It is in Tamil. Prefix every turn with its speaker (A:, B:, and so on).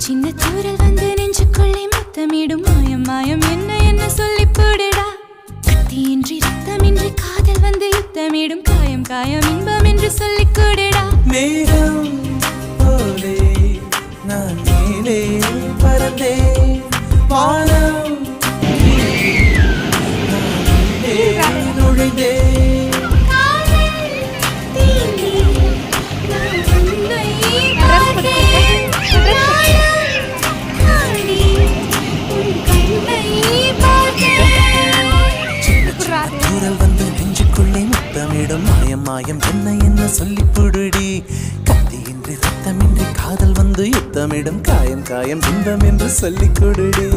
A: சின்ன தூரல் வந்து நெஞ்சுக்குள்ளே முத்தமிடும் மாயம் மாயம் என்ன என்ன சொல்லி போடுடா கத்தியின்றி ரத்தமின்றி காதல் வந்து யுத்தமிடும் காயம் காயம் இன்பம் என்று சொல்லி கூடுடா
B: மேகம் போலே நான் மேலே பறந்தே வானம் நுழைந்தே குரல் வந்து நெஞ்சுக்குள்ளே முத்தமிடும் மாயம் மாயம் என்ன என்ன சொல்லி புடுடி கத்தியின்றி ரத்தமின்றி காதல் வந்து யுத்தமிடும் காயம் காயம் இன்பம் என்று சொல்லி கொடுடி